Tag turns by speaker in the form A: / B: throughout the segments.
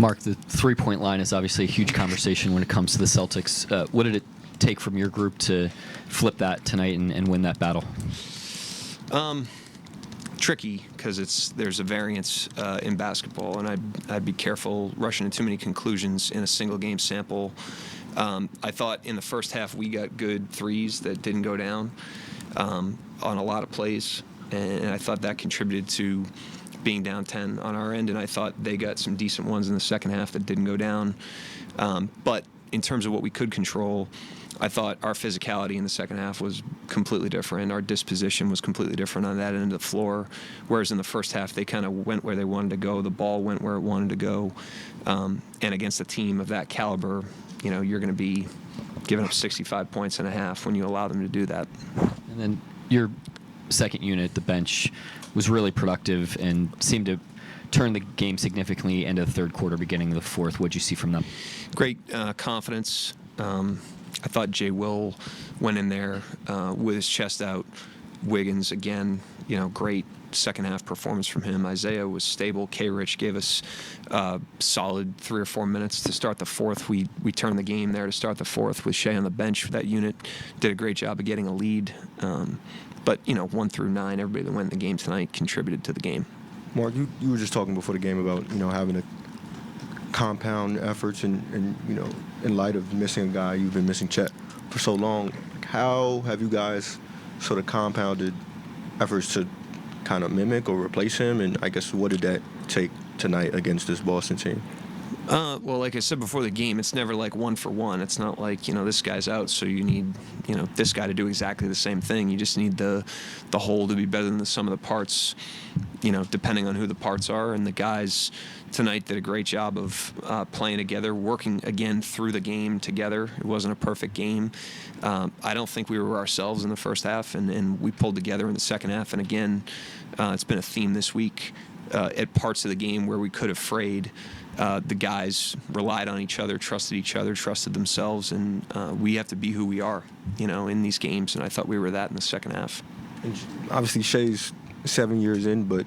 A: Mark, the three-point line is obviously a huge conversation when it comes to the Celtics. What did it take from your group to flip that tonight and win that battle?
B: Tricky, because there's a variance in basketball, and I'd be careful rushing to too many conclusions in a single game sample. I thought in the first half we got good threes that didn't go down on a lot of plays, and I thought that contributed to being down 10 on our end, and I thought they got some decent ones in the second half that didn't go down. But in terms of what we could control, I thought our physicality in the second half was completely different. Our disposition was completely different on that end of the floor, whereas in the first half they kind of went where they wanted to go. The ball went where it wanted to go. And against a team of that caliber, you're going to be giving up 65 points in a half when you allow them to do that.
A: And then your second unit, the bench, was really productive and seemed to turn the game significantly into the third quarter, beginning of the fourth. What did you see from them?
B: Great confidence. I thought Jay Will went in there with his chest out. Wiggins, again, great second half performance from him. Isaiah was stable. K-Rich gave us solid 3 or 4 minutes to start the fourth. We turned the game there to start the fourth with Shea on the bench. That unit did a great job of getting a lead. But 1 through 9, everybody that went in the game tonight contributed to the game.
C: Mark, you were just talking before the game about having a compound efforts and in light of missing a guy, you've been missing Chet for so long. How have you guys sort of compounded efforts to kind of mimic or replace him? And I guess what did that take tonight against this Boston team?
B: Well, like I said before the game, it's never like 1 for 1. It's not like, this guy's out, so you need, this guy to do exactly the same thing. You just need the whole to be better than the sum of the parts, depending on who the parts are. And the guys tonight did a great job of playing together, working again through the game together. It wasn't a perfect game. I don't think we were ourselves in the first half, and we pulled together in the second half. And again, it's been a theme this week at parts of the game where we could have frayed. The guys relied on each other, trusted themselves, and we have to be who we are, in these games. And I thought we were that in the second half.
C: And obviously, Shea's 7 years in, but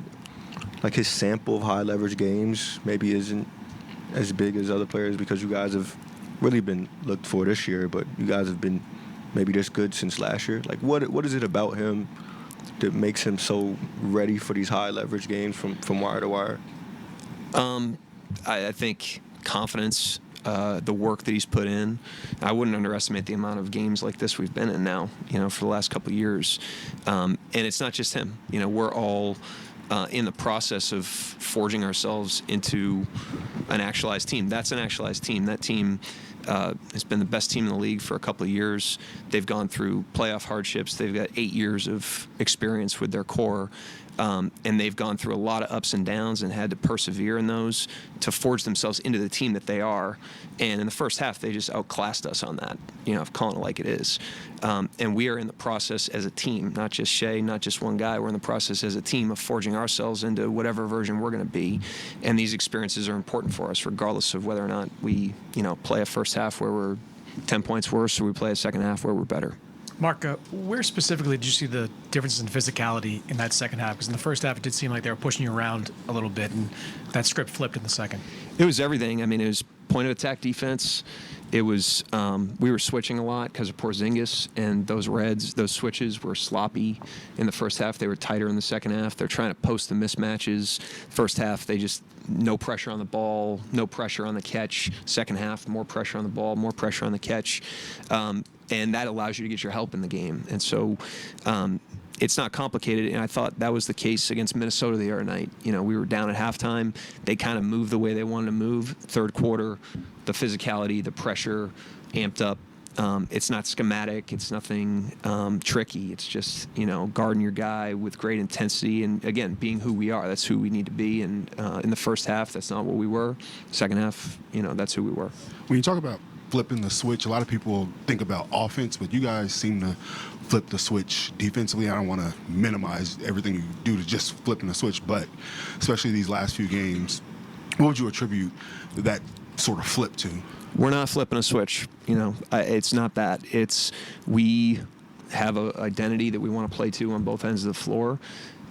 C: like his sample of high leverage games maybe isn't as big as other players because you guys have really been looked for this year, but you guys have been maybe this good since last year. Like, what is it about him that makes him so ready for these high leverage games from wire to wire?
B: I think confidence, the work that he's put in. I wouldn't underestimate the amount of games like this we've been in now, for the last couple of years. And it's not just him. We're all in the process of forging ourselves into an actualized team. That's an actualized team. That team has been the best team in the league for a couple of years. They've gone through playoff hardships. They've got 8 years of experience with their core. And they've gone through a lot of ups and downs and had to persevere in those to forge themselves into the team that they are. And in the first half, they just outclassed us on that, of calling it like it is. And we are in the process as a team, not just Shea, not just one guy. We're in the process as a team of forging ourselves into whatever version we're going to be. And these experiences are important for us, regardless of whether or not we, play a first half where we're 10 points worse or we play a second half where we're better.
D: Mark, where specifically did you see the differences in physicality in that second half? Because in the first half, it did seem like they were pushing you around a little bit, and that script flipped in the second.
B: It was everything. I mean, it was point of attack defense. It was we were switching a lot because of Porzingis, and those switches were sloppy in the first half. They were tighter in the second half. They're trying to post the mismatches. First half, they just no pressure on the ball, no pressure on the catch. Second half, more pressure on the ball, more pressure on the catch. And that allows you to get your help in the game. And so it's not complicated, and I thought that was the case against Minnesota the other night. We were down at halftime. They kind of moved the way they wanted to move. Third quarter, the physicality, the pressure amped up. It's not schematic. It's nothing tricky. It's just, guarding your guy with great intensity and, again, being who we are. That's who we need to be. And in the first half, that's not what we were. Second half, that's who we were.
E: When you talk about flipping the switch, a lot of people think about offense, but you guys seem to flip the switch defensively. I don't want to minimize everything you do to just flipping the switch, but especially these last few games, what would you attribute that sort of flip to?
B: We're not flipping a switch. It's not that. It's we have an identity that we want to play to on both ends of the floor.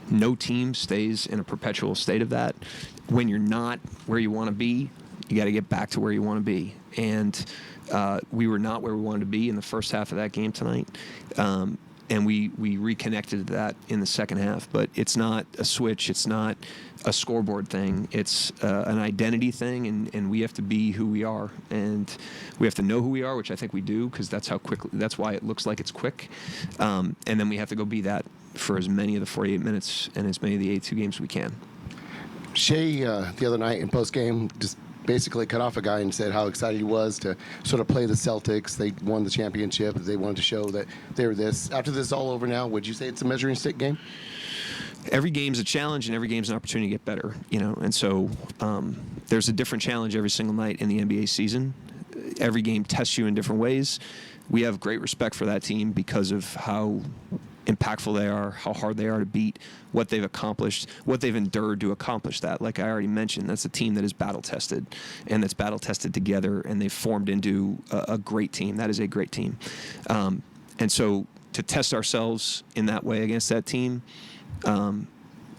B: No team stays in a perpetual state of that. When you're not where you want to be, You got to get back to where you want to be. And we were not where we wanted to be in the first half of that game tonight. And we reconnected to that in the second half. But it's not a switch. It's not a scoreboard thing. It's an identity thing, and we have to be who we are. And we have to know who we are, which I think we do, because that's why it looks like it's quick. And then we have to go be that for as many of the 48 minutes and as many of the 82 games we can.
F: Shea, the other night in postgame, just basically cut off a guy and said how excited he was to sort of play the Celtics. They won the championship. They wanted to show that they were this. After this is all over now, would you say it's a measuring stick game?
B: Every game's a challenge, and every game's an opportunity to get better, And so there's a different challenge every single night in the NBA season. Every game tests you in different ways. We have great respect for that team because of how impactful they are, how hard they are to beat, what they've accomplished, what they've endured to accomplish that. Like I already mentioned, that's a team that is battle-tested, and that's battle-tested together, and they've formed into a great team. That is a great team. And so to test ourselves in that way against that team,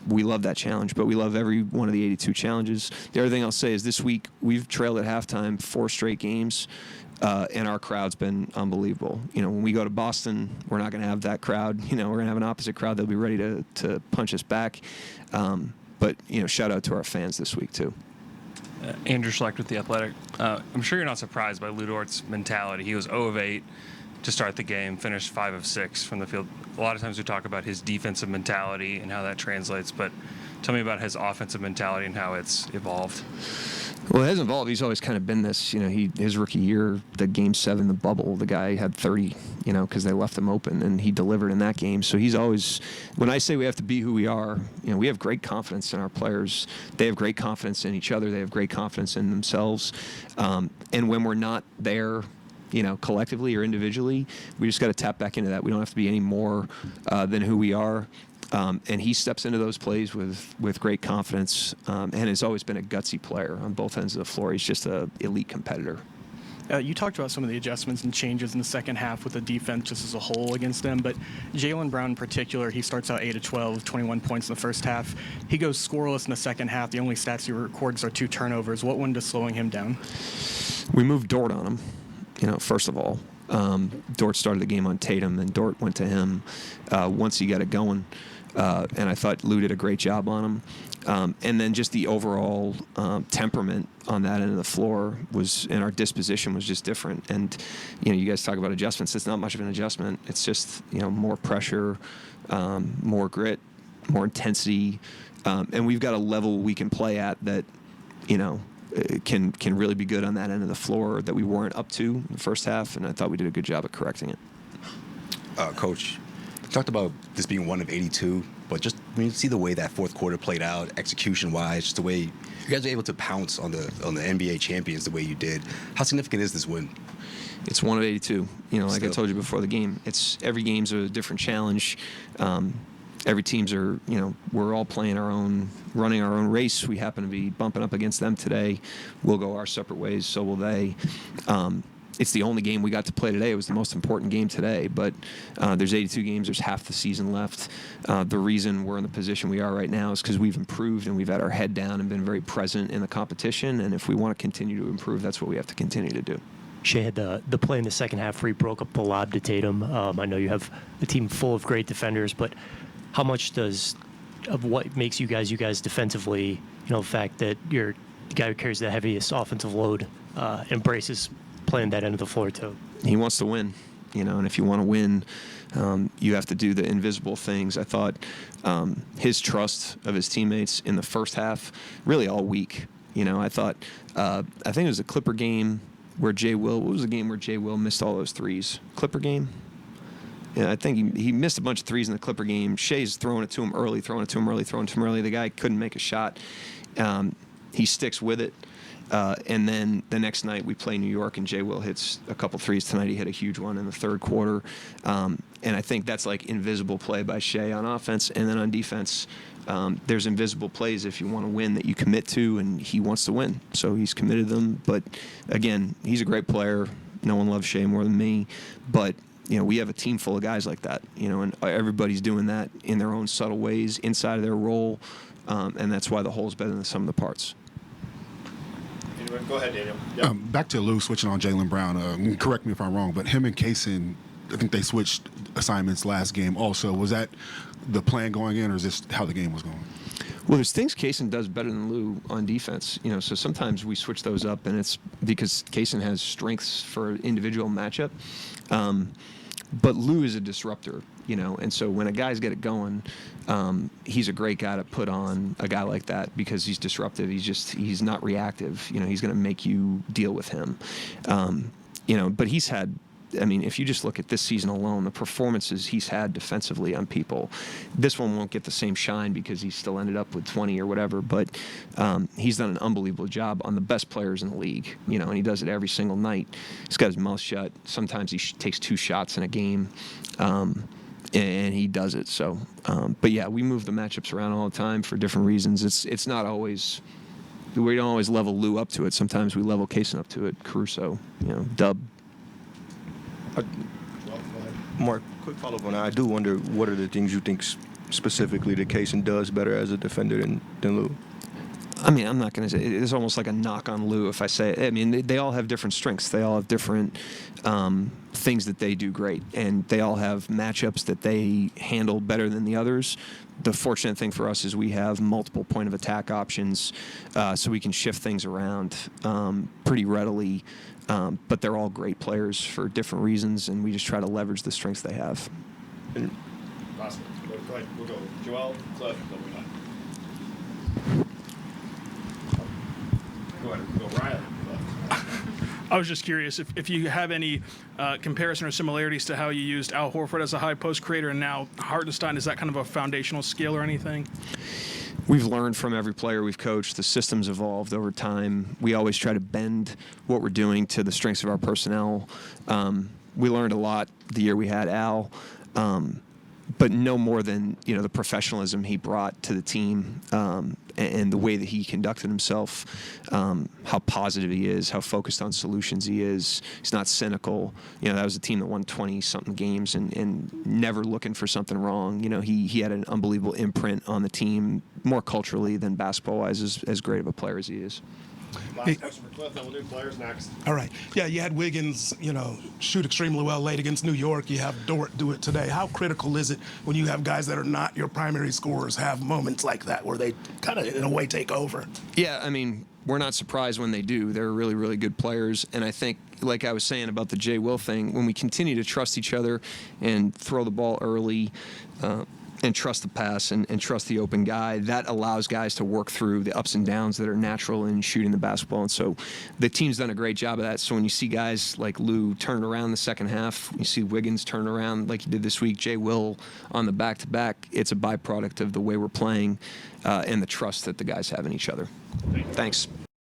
B: we love that challenge, but we love every one of the 82 challenges. The other thing I'll say is this week we've trailed at halftime 4 straight games, and our crowd's been unbelievable. When we go to Boston, we're not going to have that crowd. We're going to have an opposite crowd. They'll be ready to punch us back. But shout out to our fans this week too.
G: Andrew Schlecht with The Athletic. I'm sure you're not surprised by Lou Dort's mentality. He was 0 of 8 to start the game, finished 5 of 6 from the field. A lot of times we talk about his defensive mentality and how that translates, but tell me about his offensive mentality and how it's evolved.
B: Well, it hasn't evolved. He's always kind of been this. His rookie year, the Game 7, the bubble, the guy had 30, because they left him open, and he delivered in that game. So he's always, when I say we have to be who we are, we have great confidence in our players. They have great confidence in each other. They have great confidence in themselves. And when we're not there, collectively or individually, we just got to tap back into that. We don't have to be any more than who we are. And he steps into those plays with great confidence, and has always been a gutsy player on both ends of the floor. He's just an elite competitor.
H: You talked about some of the adjustments and changes in the second half with the defense just as a whole against them, but Jaylen Brown in particular, he starts out 8 of 12, 21 points in the first half. He goes scoreless in the second half. The only stats he records are 2 turnovers. What went into slowing him down?
B: We moved Dort on him. First of all, Dort started the game on Tatum, and Dort went to him once he got it going. And I thought Lou did a great job on him. And then just the overall temperament on that end of the floor and our disposition was just different. And, you guys talk about adjustments. It's not much of an adjustment. It's just, more pressure, more grit, more intensity. And we've got a level we can play at that, can really be good on that end of the floor that we weren't up to in the first half. And I thought we did a good job of correcting it.
I: Coach, you talked about this being 1 of 82, but just when you see the way that fourth quarter played out, execution-wise, just the way you guys were able to pounce on the NBA champions the way you did, how significant is this win?
B: It's 1 of 82. Like
I: Still.
B: I told you before the game, every game's a different challenge. Every team's we're all playing running our own race. We happen to be bumping up against them today. We'll go our separate ways, so will they. It's the only game we got to play today. It was the most important game today, but there's 82 games. There's half the season left. The reason we're in the position we are right now is because we've improved and we've had our head down and been very present in the competition, and if we want to continue to improve, that's what we have to continue to do.
J: Shea had the play in the second half where he broke up the lob to Tatum. I know you have a team full of great defenders, but how much of what makes you guys defensively, the fact that you're the guy who carries the heaviest offensive load, embraces playing that end of the floor too?
B: He wants to win, and if you want to win, you have to do the invisible things. I thought his trust of his teammates in the first half, really all week. I thought, I think it was a Clipper game where what was the game where Jay Will missed all those threes? Clipper game? Yeah, I think he missed a bunch of threes in the Clipper game. Shea's throwing it to him early. The guy couldn't make a shot. He sticks with it. And then the next night we play New York, and Jay Will hits a couple threes. Tonight he hit a huge one in the third quarter. And I think that's like invisible play by Shea on offense. And then on defense, there's invisible plays if you want to win that you commit to, and he wants to win. So he's committed them. But, again, he's a great player. No one loves Shea more than me. But we have a team full of guys like that, and everybody's doing that in their own subtle ways inside of their role, and that's why the whole's better than the sum of the parts.
K: Go ahead, Daniel.
E: Back to Lou switching on Jaylen Brown. Correct me if I'm wrong, but him and Kaysen, I think they switched assignments last game also. Was that the plan going in, or is this how the game was going?
B: Well, there's things Kaysen does better than Lou on defense, so sometimes we switch those up, and it's because Kaysen has strengths for individual matchup. But Lou is a disruptor, and so when a guy's got it going, he's a great guy to put on a guy like that because he's disruptive. He's not reactive. He's going to make you deal with him. But he's had, if you just look at this season alone, the performances he's had defensively on people, this one won't get the same shine because he still ended up with 20 or whatever, but he's done an unbelievable job on the best players in the league, and he does it every single night. He's got his mouth shut. Sometimes he takes 2 shots in a game, and he does it. So, but yeah, we move the matchups around all the time for different reasons. It's not always, we don't always level Lou up to it. Sometimes we level Kaysen up to it. Caruso, Dub.
C: Mark, quick follow-up on that. I do wonder what are the things you think specifically that Kaysen does better as a defender than Lou?
B: I'm not going to say it's almost like a knock on Lou if I say it. They all have different strengths. They all have different things that they do great, and they all have matchups that they handle better than the others. The fortunate thing for us is we have multiple point of attack options, so we can shift things around pretty readily. But they're all great players for different reasons, and we just try to leverage the strengths they have.
K: Awesome. Go ahead. We'll go Joel, Cliff, then we're done. Go ahead. We'll go Riley.
L: I was just curious if you have any comparison or similarities to how you used Al Horford as a high post creator and now Hartenstein. Is that kind of a foundational skill or anything?
B: We've learned from every player we've coached. The system's evolved over time. We always try to bend what we're doing to the strengths of our personnel. We learned a lot the year we had Al, but no more than the professionalism he brought to the team and the way that he conducted himself, how positive he is, how focused on solutions he is. He's not cynical. That was a team that won 20-something games and never looking for something wrong. He had an unbelievable imprint on the team, more culturally than basketball-wise, as great of a player as he is.
K: Last question for Cliff, then we'll do players next.
M: All right. Yeah, you had Wiggins, shoot extremely well late against New York. You have Dort do it today. How critical is it when you have guys that are not your primary scorers have moments like that where they kind of, in a way, take over?
B: Yeah, we're not surprised when they do. They're really, really good players. And I think, like I was saying about the Jay Will thing, when we continue to trust each other and throw the ball early, and trust the pass and trust the open guy, that allows guys to work through the ups and downs that are natural in shooting the basketball. And so the team's done a great job of that. So when you see guys like Lou turn around the second half, you see Wiggins turn around like he did this week, Jay Will on the back-to-back, it's a byproduct of the way we're playing and the trust that the guys have in each other. Thanks.